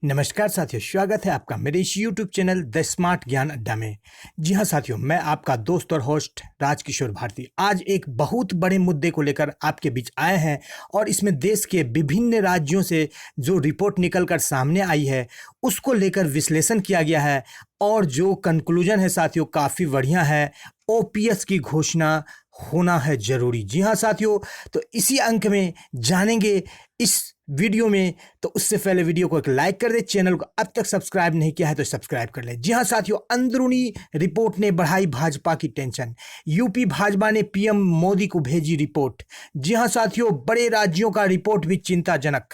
नमस्कार साथियों, स्वागत है आपका मेरे इस YouTube चैनल द स्मार्ट ज्ञान अड्डा में। जी हाँ साथियों, मैं आपका दोस्त और होस्ट राजकिशोर भारती आज एक बहुत बड़े मुद्दे को लेकर आपके बीच आए हैं और इसमें देश के विभिन्न राज्यों से जो रिपोर्ट निकल कर सामने आई है उसको लेकर विश्लेषण किया गया है और जो कंक्लूजन है साथियों काफ़ी बढ़िया है। ओपीएस की घोषणा होना है जरूरी। जी हाँ साथियों, तो इसी अंक में जानेंगे इस वीडियो में। तो उससे पहले वीडियो को एक लाइक कर दे, चैनल को अब तक सब्सक्राइब नहीं किया है तो सब्सक्राइब कर ले। जी हाँ साथियों, अंदरूनी रिपोर्ट ने बढ़ाई भाजपा की टेंशन। यूपी भाजपा ने पीएम मोदी को भेजी रिपोर्ट। जी हाँ साथियों, बड़े राज्यों का रिपोर्ट भी चिंताजनक।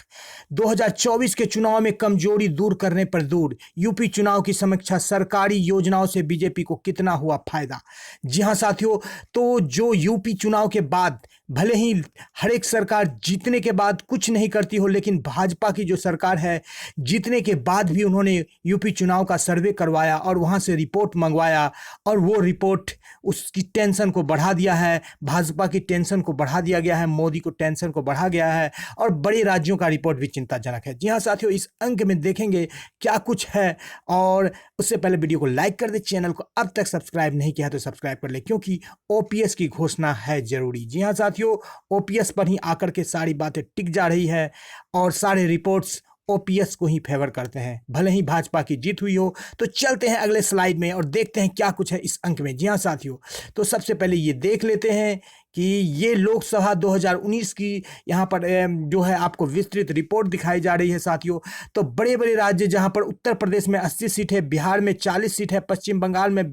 2024 के चुनाव में कमजोरी दूर करने पर दूर। यूपी चुनाव की समीक्षा, सरकारी योजनाओं से बीजेपी को कितना हुआ फायदा। जी हाँ साथियों, तो जो यूपी चुनाव के बाद भले ही हर एक सरकार जीतने के बाद कुछ नहीं करती हो, लेकिन भाजपा की जो सरकार है जीतने के बाद भी उन्होंने यूपी चुनाव का सर्वे करवाया और वहां से रिपोर्ट मंगवाया और वो रिपोर्ट उसकी टेंशन को बढ़ा दिया है। भाजपा की टेंशन को बढ़ा दिया गया है, मोदी को टेंशन को बढ़ा गया है और बड़े राज्यों का रिपोर्ट भी चिंताजनक है। जी हाँ साथियों, इस अंक में देखेंगे क्या कुछ है। और उससे पहले वीडियो को लाइक कर दे, चैनल को अब तक सब्सक्राइब नहीं किया तो सब्सक्राइब कर ले, क्योंकि ओपीएस की घोषणा है जरूरी। जी हाँ साथियों, ओपीएस पर ही आकर के सारी बातें टिक जा रही है और सारे रिपोर्ट्स ओपीएस को ही फेवर करते हैं, भले ही भाजपा की जीत हुई हो। तो चलते हैं अगले स्लाइड में और देखते हैं क्या कुछ है इस अंक में। जी हाँ साथियों, तो सबसे पहले ये देख लेते हैं कि ये लोकसभा 2019 की यहाँ पर जो है आपको विस्तृत रिपोर्ट दिखाई जा रही है साथियों। तो बड़े बड़े राज्य जहाँ पर उत्तर प्रदेश में 80 सीट है, बिहार में 40 सीट है, पश्चिम बंगाल में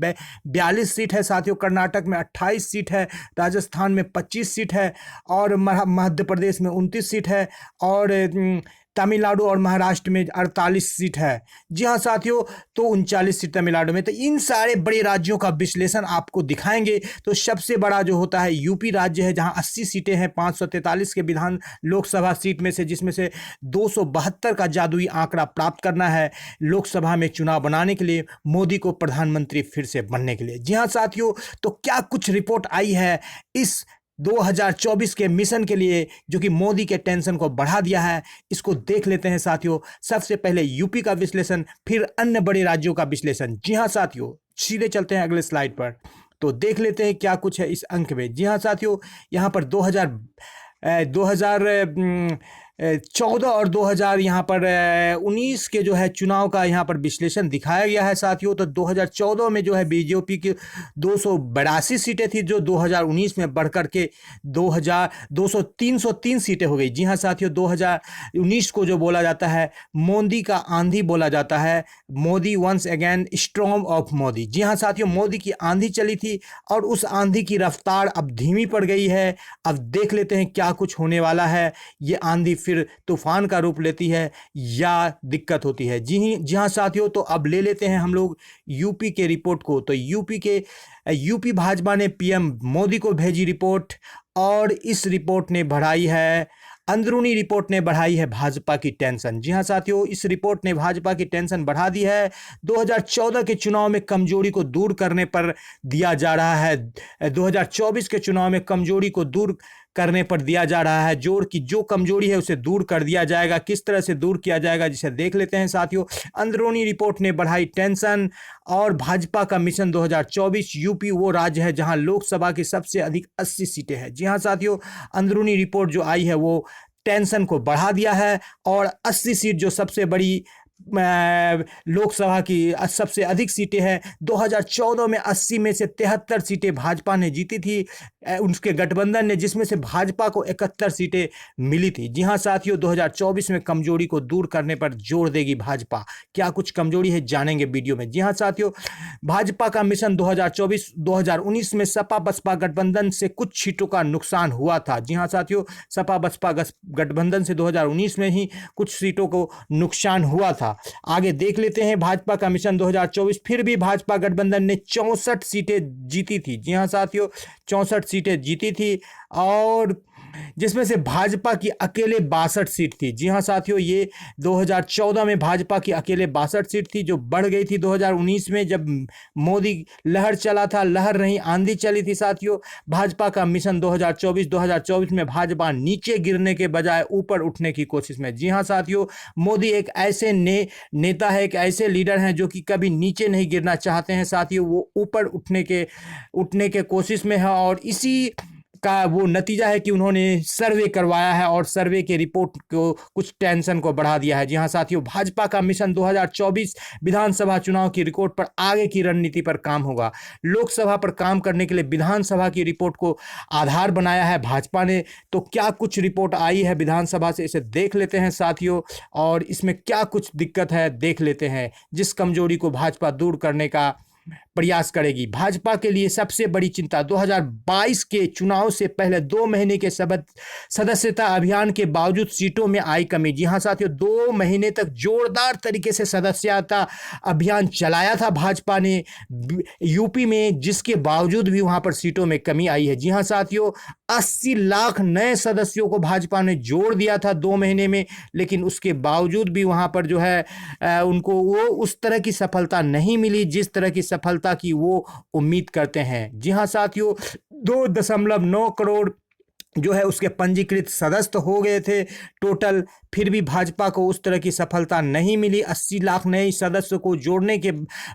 42 सीट है साथियों, कर्नाटक में 28 सीट है, राजस्थान में 25 सीट है और मध्य प्रदेश में 29 सीट है और तमिलनाडु और महाराष्ट्र में 48 सीट है। जी हाँ साथियों, तो 39 सीट तमिलनाडु में। तो इन सारे बड़े राज्यों का विश्लेषण आपको दिखाएंगे। तो सबसे बड़ा जो होता है यूपी राज्य है, जहाँ 80 सीटें हैं 543 के विधान लोकसभा सीट में से, जिसमें से 272 का जादुई आंकड़ा प्राप्त करना है लोकसभा में चुनाव बनाने के लिए, मोदी को प्रधानमंत्री फिर से बनने के लिए। जी हाँ साथियों, तो क्या कुछ रिपोर्ट आई है इस 2024 के मिशन के लिए जो कि मोदी के टेंशन को बढ़ा दिया है, इसको देख लेते हैं साथियों। सबसे पहले यूपी का विश्लेषण, फिर अन्य बड़े राज्यों का विश्लेषण। जी हाँ साथियों, सीधे चलते हैं अगले स्लाइड पर, तो देख लेते हैं क्या कुछ है इस अंक में। जी हाँ साथियों, यहाँ पर 2014 और 2000 यहाँ पर 19 के जो है चुनाव का यहाँ पर विश्लेषण दिखाया गया है साथियों। तो 2014 में जो है बीजेपी की 282 सीटें थी, जो 2019 में बढ़कर के 303 सीटें हो गई। जी हाँ साथियों, 2019 को जो बोला जाता है मोदी का आंधी बोला जाता है, Modi once again storm of Modi. जी हाँ साथियों, मोदी की आंधी चली थी और उस आंधी की रफ्तार अब धीमी पड़ गई है। अब देख लेते हैं क्या कुछ होने वाला है, ये आंधी फिर तूफान का रूप लेती है या दिक्कत होती है। जी हाँ साथियों, तो अब ले लेते हैं हम लोग यूपी के रिपोर्ट को। तो यूपी भाजपा ने पीएम मोदी को भेजी रिपोर्ट और इस रिपोर्ट ने बढ़ाई है, अंदरूनी रिपोर्ट ने बढ़ाई है भाजपा की टेंशन। जी हाँ साथियों, इस रिपोर्ट ने भाजपा की टेंशन बढ़ा दी है। 2014 के चुनाव में कमजोरी को दूर करने पर दिया जा रहा है, 2024 के चुनाव में कमजोरी को दूर करने पर दिया जा रहा है जोर की जो कमजोरी है उसे दूर कर दिया जाएगा। किस तरह से दूर किया जाएगा, जिसे देख लेते हैं साथियों। अंदरूनी रिपोर्ट ने बढ़ाई टेंशन और भाजपा का मिशन 2024। यूपी वो राज्य है जहां लोकसभा की सबसे अधिक 80 सीटें हैं। जी हाँ साथियों, अंदरूनी रिपोर्ट जो आई है वो टेंशन को बढ़ा दिया है और 80 सीट जो सबसे बड़ी लोकसभा की सबसे अधिक सीटें हैं। 2014 में 80 में से 73 सीटें भाजपा ने जीती थी, उनके गठबंधन ने, जिसमें से भाजपा को 71 सीटें मिली थी। जी हाँ साथियों, 2024 में कमजोरी को दूर करने पर जोर देगी भाजपा। क्या कुछ कमजोरी है जानेंगे वीडियो में। जी हाँ साथियों, भाजपा का मिशन 2019 में सपा बसपा गठबंधन से कुछ सीटों का नुकसान हुआ था। जी हाँ साथियों, सपा बसपा गठबंधन से 2019 में ही कुछ सीटों को नुकसान हुआ था। आगे देख लेते हैं भाजपा का मिशन 2024। फिर भी भाजपा गठबंधन ने 64 सीटें जीती थी। जी हाँ साथियों, 64 सीटें जीती थी और जिसमें से भाजपा की अकेले 62 सीट थी। जी हाँ साथियों, ये 2014 में भाजपा की अकेले 62 सीट थी, जो बढ़ गई थी 2019 में, जब मोदी लहर चला था। लहर नहीं, आंधी चली थी साथियों। भाजपा का मिशन 2024 में भाजपा नीचे गिरने के बजाय ऊपर उठने की कोशिश में। जी हाँ साथियों, मोदी एक ऐसे नेता है, एक ऐसे लीडर हैं जो कि कभी नीचे नहीं गिरना चाहते हैं साथियों। वो ऊपर उठने के कोशिश में है, और इसी का वो नतीजा है कि उन्होंने सर्वे करवाया है और सर्वे के रिपोर्ट को कुछ टेंशन को बढ़ा दिया है। जी हाँ साथियों, भाजपा का मिशन 2024 विधानसभा चुनाव की रिपोर्ट पर आगे की रणनीति पर काम होगा। लोकसभा पर काम करने के लिए विधानसभा की रिपोर्ट को आधार बनाया है भाजपा ने। तो क्या कुछ रिपोर्ट आई है विधानसभा से, इसे देख लेते हैं साथियों, और इसमें क्या कुछ दिक्कत है देख लेते हैं, जिस कमजोरी को भाजपा दूर करने का प्रयास करेगी। भाजपा के लिए सबसे बड़ी चिंता 2022 के चुनाव से पहले 2 महीने के सदस्यता अभियान के बावजूद सीटों में आई कमी। जी हां साथियों, 2 महीने तक जोरदार तरीके से सदस्यता अभियान चलाया था भाजपा ने यूपी में, जिसके बावजूद भी वहां पर सीटों में कमी आई है। जी हां साथियों, 80 लाख नए सदस्यों को भाजपा ने जोड़ दिया था 2 महीने में, लेकिन उसके बावजूद भी वहां पर जो है उनको वो उस तरह की सफलता नहीं मिली जिस तरह की सफलता की वो उम्मीद करते हैं। जी हां साथियों, 2.9 करोड़ जो है उसके पंजीकृत सदस्य हो गए थे टोटल, फिर भी भाजपा को उस तरह की सफलता नहीं मिली। 80 लाख नए सदस्य को जोड़ने के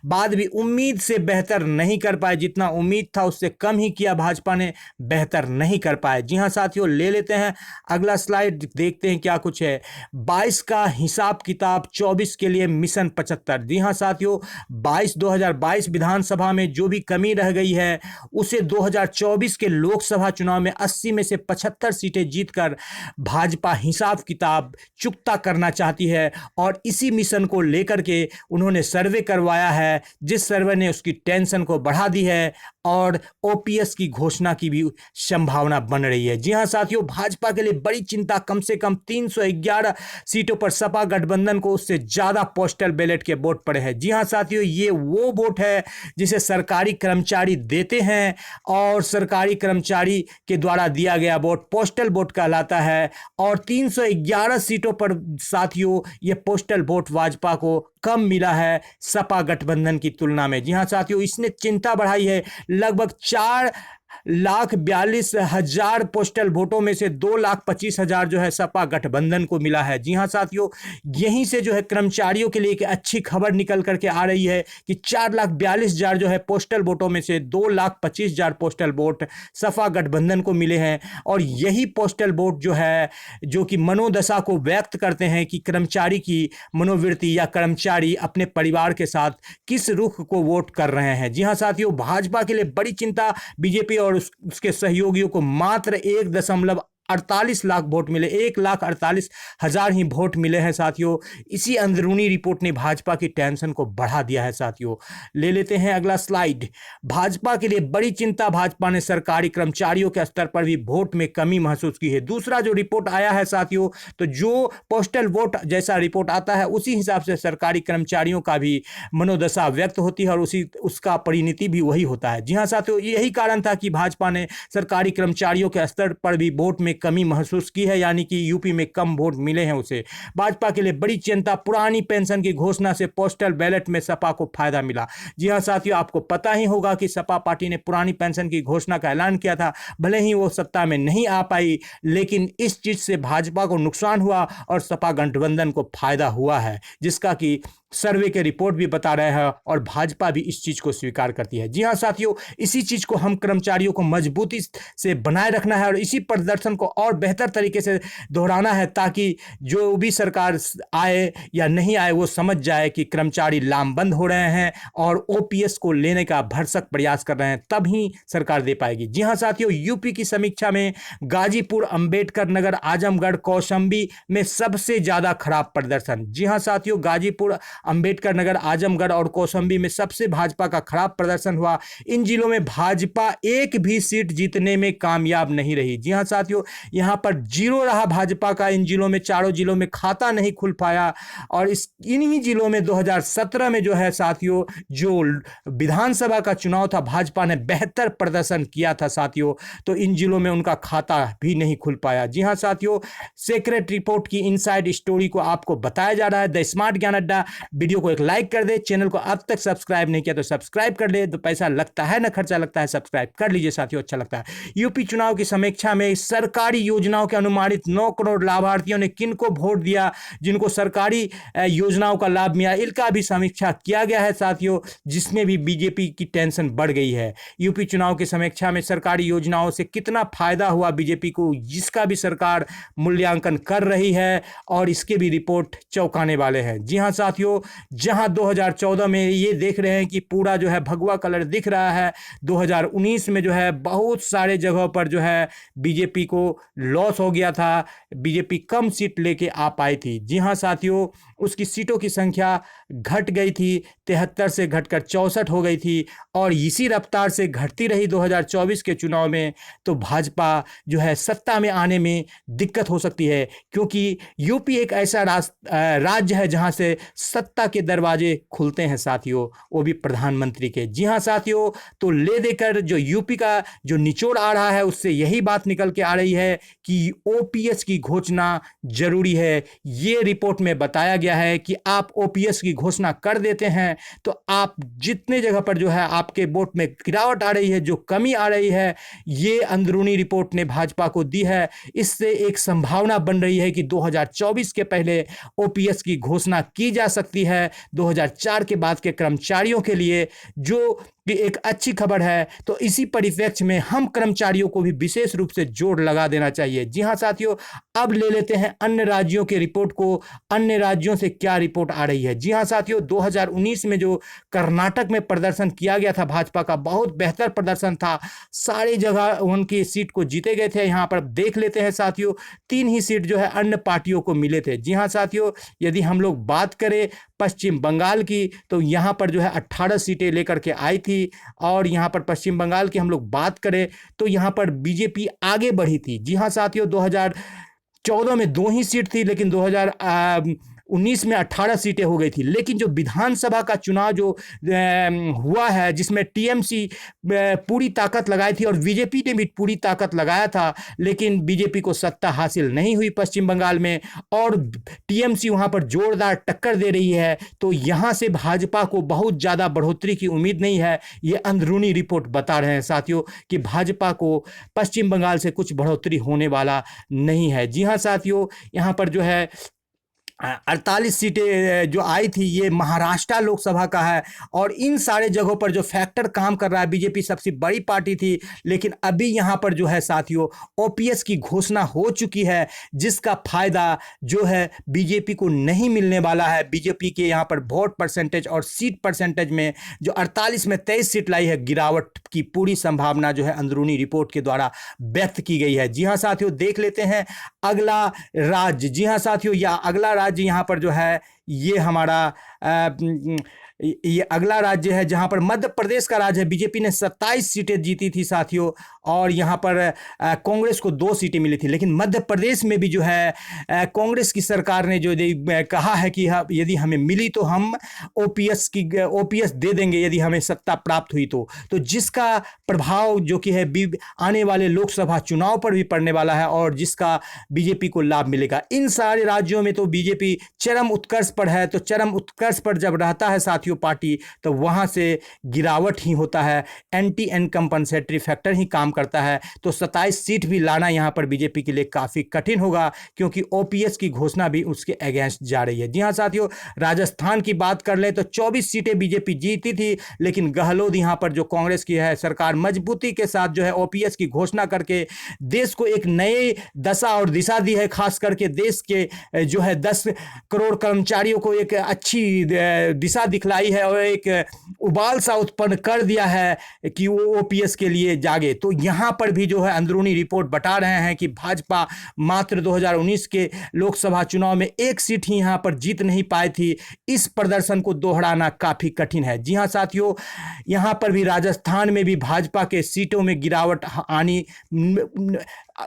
बाद भी उम्मीद से बेहतर नहीं कर पाए। जितना उम्मीद था उससे कम ही किया भाजपा ने, बेहतर नहीं कर पाए। जी हां साथियों, ले लेते हैं अगला स्लाइड, देखते हैं क्या कुछ है। 22 का हिसाब किताब, 24 के लिए मिशन 75। जी हां साथियों, 2022 विधानसभा में जो भी कमी रह गई है उसे 2024 के लोकसभा चुनाव में 80 में से 75 सीटें जीतकर भाजपा हिसाब किताब चुकता करना चाहती है। और इसी मिशन को लेकर के उन्होंने सर्वे करवाया है, जिस सर्वे ने उसकी टेंशन को बढ़ा दी है और ओपीएस की घोषणा की भी संभावना बन रही है। जी हां साथियों, भाजपा के लिए बड़ी चिंता, कम से कम 311 सीटों पर सपा गठबंधन को उससे ज्यादा पोस्टल बैलेट के वोट पड़े हैं। जी हां साथियों, ये वो वोट है जिसे सरकारी कर्मचारी देते हैं, और सरकारी कर्मचारी के द्वारा दिया गया वोट पोस्टल वोट कहलाता है। और 311 सीटों पर साथियों ये पोस्टल वोट भाजपा को कम मिला है सपा गठबंधन की तुलना में। जी हां साथियों, इसने चिंता बढ़ाई है। लगभग 4,42,000 पोस्टल वोटों में से 2,25,000 जो है सपा गठबंधन को मिला है। जी हां साथियों, यहीं से जो है कर्मचारियों के लिए एक अच्छी खबर निकल करके आ रही है कि 4,42,000 जो है पोस्टल वोटों में से 2,25,000 पोस्टल वोट सपा गठबंधन को मिले हैं। और यही पोस्टल वोट जो है, जो कि मनोदशा को व्यक्त करते हैं कि कर्मचारी की मनोवृत्ति या कर्मचारी अपने परिवार के साथ किस रुख को वोट कर रहे हैं। जी हां साथियों, भाजपा के लिए बड़ी चिंता, बीजेपी और उसके सहयोगियों को मात्र 1.48 लाख वोट मिले, 1,48,000 ही वोट मिले हैं साथियों। इसी अंदरूनी रिपोर्ट ने भाजपा की टेंशन को बढ़ा दिया है साथियों। ले लेते हैं अगला स्लाइड। भाजपा के लिए बड़ी चिंता, भाजपा ने सरकारी कर्मचारियों के स्तर पर भी वोट में कमी महसूस की है। दूसरा जो रिपोर्ट आया है साथियों, तो जो पोस्टल वोट जैसा रिपोर्ट आता है उसी हिसाब से सरकारी कर्मचारियों का भी मनोदशा व्यक्त होती है, और उसका परिणति भी वही होता है। जी हाँ साथियों, यही कारण था कि भाजपा ने सरकारी कर्मचारियों के स्तर पर भी वोट में कमी महसूस की है, यानी कि यूपी में कम वोट मिले हैं उसे। भाजपा के लिए बड़ी चिंता, पुरानी पेंशन की घोषणा से पोस्टल बैलेट में सपा को फायदा मिला। जी हां साथियों, आपको पता ही होगा कि सपा पार्टी ने पुरानी पेंशन की घोषणा का ऐलान किया था। भले ही वो सत्ता में नहीं आ पाई, लेकिन इस चीज से भाजपा को नुकसान हुआ और सपा गठबंधन को फायदा हुआ है, जिसका कि सर्वे के रिपोर्ट भी बता रहे हैं, और भाजपा भी इस चीज को स्वीकार करती है। जी हां साथियों, इसी चीज को हम कर्मचारियों को मजबूती से बनाए रखना है और इसी प्रदर्शन को और बेहतर तरीके से दोहराना है, ताकि जो भी सरकार आए या नहीं आए वो समझ जाए कि कर्मचारी लामबंद हो रहे हैं और ओपीएस को लेने का भरसक प्रयास कर रहे हैं, तब ही सरकार दे पाएगी। जी हां साथियों, यूपी की समीक्षा में गाजीपुर, अंबेडकर नगर, आजमगढ़, कौशाम्बी में सबसे ज्यादा खराब प्रदर्शन। जी हां साथियों, गाजीपुर, अंबेडकर नगर, आजमगढ़ और कौशाम्बी में सबसे भाजपा का खराब प्रदर्शन हुआ। इन जिलों में भाजपा एक भी सीट जीतने में कामयाब नहीं रही। जी हां साथियों, यहां पर जीरो रहा भाजपा का। इन जिलों में, चारों जिलों में खाता नहीं खुल पाया। और इन्हीं जिलों में 2017 में जो है साथियों, जो विधानसभा का चुनाव था, भाजपा ने बेहतर प्रदर्शन किया था साथियों, तो इन जिलों में उनका खाता भी नहीं खुल पाया। जी हां साथियों, सीक्रेट रिपोर्ट की इनसाइड स्टोरी को आपको बताया जा रहा है द स्मार्ट ज्ञान अड्डा। वीडियो को एक लाइक कर दे, चैनल को अब तक सब्सक्राइब नहीं किया तो सब्सक्राइब कर दे। तो पैसा लगता है ना खर्चा लगता है, सब्सक्राइब कर लीजिए साथियों, अच्छा लगता है। यूपी चुनाव की समीक्षा में सरकारी योजनाओं के अनुमानित 9 करोड़ लाभार्थियों ने किनको वोट दिया, जिनको सरकारी योजनाओं का लाभ मिला, इनका भी समीक्षा किया गया है साथियों, जिसमें भी बीजेपी की टेंशन बढ़ गई है। यूपी चुनाव की समीक्षा में सरकारी योजनाओं से कितना फायदा हुआ बीजेपी को, जिसका भी सरकार मूल्यांकन कर रही है और इसके भी रिपोर्ट चौंकाने वाले हैं। जी हां साथियों, जहां 2014 में ये देख रहे हैं कि पूरा जो है भगवा कलर दिख रहा है, 2019 में जो है बहुत सारे जगहों पर जो है बीजेपी को लॉस हो गया था, बीजेपी कम सीट लेके आ पाई थी। जी हां साथियों, उसकी सीटों की संख्या घट गई थी, 73 से घटकर 64 हो गई थी और इसी रफ्तार से घटती रही 2024 के चुनाव में। तो भाजपा जो है सत्ता में आने में दिक्कत हो सकती है, क्योंकि यूपी एक ऐसा राज्य है जहां से सत्ता के दरवाजे खुलते हैं साथियों, वो भी प्रधानमंत्री के। जी हां साथियों, तो ले देकर जो यूपी का जो निचोड़ आ रहा है, उससे यही बात निकल के आ रही है कि ओपीएस की घोषणा जरूरी है। ये रिपोर्ट में बताया गया है कि आप ओपीएस की घोषणा कर देते हैं तो आप जितने जगह पर जो है आपके वोट में गिरावट आ रही है, जो कमी आ रही है, ये अंदरूनी रिपोर्ट ने भाजपा को दी है। इससे एक संभावना बन रही है कि 2024 के पहले ओपीएस की घोषणा की जा सकती है 2004 के बाद के कर्मचारियों के लिए, जो कि एक अच्छी खबर है। तो इसी परिप्रेक्ष्य में हम कर्मचारियों को भी विशेष रूप से जोर लगा देना चाहिए। जी हां साथियों, अब ले लेते हैं अन्य राज्यों के रिपोर्ट को, अन्य राज्यों से क्या रिपोर्ट आ रही है। जी हां साथियों, 2019 में जो कर्नाटक में प्रदर्शन किया गया था भाजपा का, बहुत बेहतर प्रदर्शन था, सारी जगह उनकी सीट को जीते गए थे। यहां पर देख लेते हैं साथियों, 3 ही सीट जो है अन्य पार्टियों को मिले थे। जी हां साथियों, यदि हम लोग बात करें पश्चिम बंगाल की, तो यहां पर जो है 18 सीटें लेकर के आई थी। और यहां पर पश्चिम बंगाल की हम लोग बात करें तो यहां पर बीजेपी आगे बढ़ी थी। जी हां साथियों, 2014 में 2 ही सीट थी, लेकिन 2019 में 18 सीटें हो गई थी। लेकिन जो विधानसभा का चुनाव जो हुआ है, जिसमें टीएमसी पूरी ताकत लगाई थी और बीजेपी ने भी पूरी ताकत लगाया था, लेकिन बीजेपी को सत्ता हासिल नहीं हुई पश्चिम बंगाल में और टीएमसी वहां पर जोरदार टक्कर दे रही है। तो यहां से भाजपा को बहुत ज़्यादा बढ़ोतरी की उम्मीद नहीं है। ये अंदरूनी रिपोर्ट बता रहे हैं साथियों कि भाजपा को पश्चिम बंगाल से कुछ बढ़ोतरी होने वाला नहीं है। जी हाँ साथियों, यहाँ पर जो है 48 सीटें जो आई थी, ये महाराष्ट्र लोकसभा का है। और इन सारे जगहों पर जो फैक्टर काम कर रहा है, बीजेपी सबसे बड़ी पार्टी थी, लेकिन अभी यहाँ पर जो है साथियों ओपीएस की घोषणा हो चुकी है, जिसका फायदा जो है बीजेपी को नहीं मिलने वाला है। बीजेपी के यहाँ पर वोट परसेंटेज और सीट परसेंटेज में जो 48 में 23 सीट लाई है, गिरावट की पूरी संभावना जो है अंदरूनी रिपोर्ट के द्वारा व्यक्त की गई है। जी हाँ साथियों, देख लेते हैं अगला राज्य। जी हाँ साथियों, या अगला राज्य यहाँ पर जो है ये हमारा ये अगला राज्य है जहां पर मध्य प्रदेश का राज्य है। बीजेपी ने 27 सीटें जीती थी साथियों, और यहां पर कांग्रेस को 2 सीटें मिली थी। लेकिन मध्य प्रदेश में भी जो है कांग्रेस की सरकार ने जो कहा है कि यदि हमें मिली तो हम ओपीएस दे देंगे यदि हमें सत्ता प्राप्त हुई तो जिसका प्रभाव जो कि है आने वाले लोकसभा चुनाव पर भी पड़ने वाला है और जिसका बीजेपी को लाभ मिलेगा। इन सारे राज्यों में तो बीजेपी चरम उत्कर्ष पर है। तो चरम उत्कर्ष पर जब रहता है साथियों पार्टी, तो वहां से गिरावट ही होता है, एंटी इनकम्पेंसेटरी फैक्टर ही काम करता है। तो 27 सीट भी लाना यहां पर बीजेपी के लिए काफी कठिन होगा, क्योंकि ओपीएस की घोषणा भी उसके अगेंस्ट जा रही है। जी हां साथियों, राजस्थान की बात कर ले तो 24 सीटें बीजेपी जीती थी, लेकिन गहलोत यहां पर जो कांग्रेस की है सरकार मजबूती के साथ जो है ओपीएस की घोषणा करके देश को एक नई दशा और दिशा दी है। खास करके देश के जो है 10 करोड़ कर्मचारियों को एक अच्छी दिशा दिखलाई है और एक उबाल सा उत्पन्न कर दिया है कि वो ओपीएस के लिए जागे। तो यहाँ पर भी जो है अंदरूनी रिपोर्ट बता रहे हैं कि भाजपा मात्र 2019 के लोकसभा चुनाव में एक सीट ही यहाँ पर जीत नहीं पाई थी। इस प्रदर्शन को दोहराना काफ़ी कठिन है। जी हाँ साथियों, यहाँ पर भी राजस्थान में भी भाजपा के सीटों में गिरावट आनी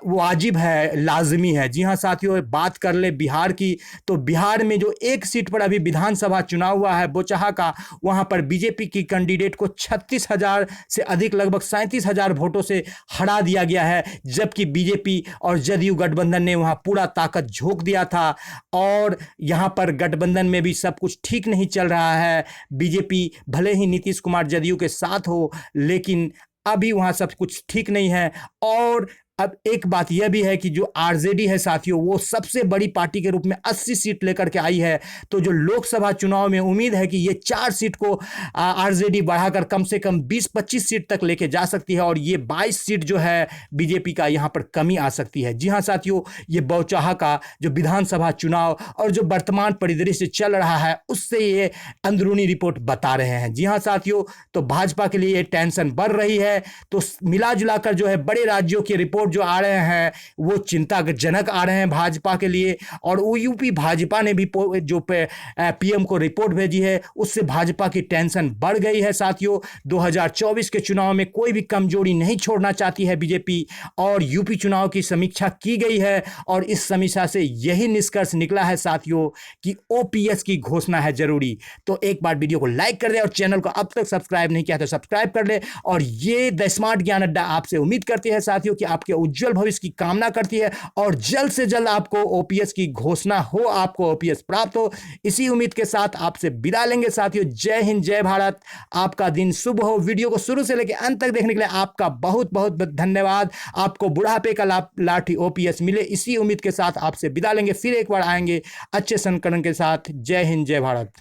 वाजिब है, लाजमी है। जी हाँ साथियों, बात कर ले बिहार की, तो बिहार में जो एक सीट पर अभी विधानसभा चुनाव हुआ है बोचहा का, वहाँ पर बीजेपी की कैंडिडेट को 36,000 से अधिक, लगभग 37,000 वोटों से हरा दिया गया है। जबकि बीजेपी और जदयू गठबंधन ने वहाँ पूरा ताकत झोंक दिया था और यहाँ पर गठबंधन में भी सब कुछ ठीक नहीं चल रहा है। बीजेपी भले ही नीतीश कुमार जदयू के साथ हो, लेकिन अभी वहाँ सब कुछ ठीक नहीं है। और अब एक बात यह भी है कि जो आरजेडी है साथियों, वो सबसे बड़ी पार्टी के रूप में 80 सीट लेकर के आई है। तो जो लोकसभा चुनाव में उम्मीद है कि ये 4 सीट को आरजेडी बढ़ाकर कम से कम 20-25 सीट तक लेके जा सकती है और ये 22 सीट जो है बीजेपी का यहाँ पर कमी आ सकती है। जी हाँ साथियों, ये बौचाहा का जो विधानसभा चुनाव और जो वर्तमान परिदृश्य चल रहा है उससे ये अंदरूनी रिपोर्ट बता रहे हैं। जी हाँ साथियों, तो भाजपा के लिए ये टेंशन बढ़ रही है। तो मिला जुलाकर जो है बड़े राज्यों की रिपोर्ट जो आ रहे हैं वो चिंताजनक आ रहे हैं भाजपा के लिए। और वो यूपी भाजपा ने भी जो पीएम को रिपोर्ट भेजी है उससे भाजपा की टेंशन बढ़ गई है साथियों। 2024 के चुनाव में कोई भी कमजोरी नहीं छोड़ना चाहती है बीजेपी और यूपी चुनाव की समीक्षा की गई है और इस समीक्षा से यही निष्कर्ष निकला है साथियों कि ओपीएस की घोषणा है जरूरी। तो एक बार वीडियो को लाइक कर दे और चैनल को अब तक सब्सक्राइब नहीं किया तो सब्सक्राइब कर ले। और ये द स्मार्ट ज्ञान अड्डा आपसे उम्मीद करती है साथियों कि आपके उज्जवल भविष्य की कामना करती है और जल्द से जल्द आपको ओपीएस की घोषणा हो, आपको ओपीएस प्राप्त हो। इसी उम्मीद के साथ आपसे विदा लेंगे साथियों। जय हिंद, जय भारत। आपका दिन शुभ हो। वीडियो को शुरू से लेकर अंत तक देखने के लिए आपका बहुत बहुत धन्यवाद। आपको बुढ़ापे का लाठी ओपीएस मिले, इसी उम्मीद के साथ आपसे विदा लेंगे। फिर एक बार आएंगे अच्छे संस्करण के साथ। जय हिंद, जय भारत।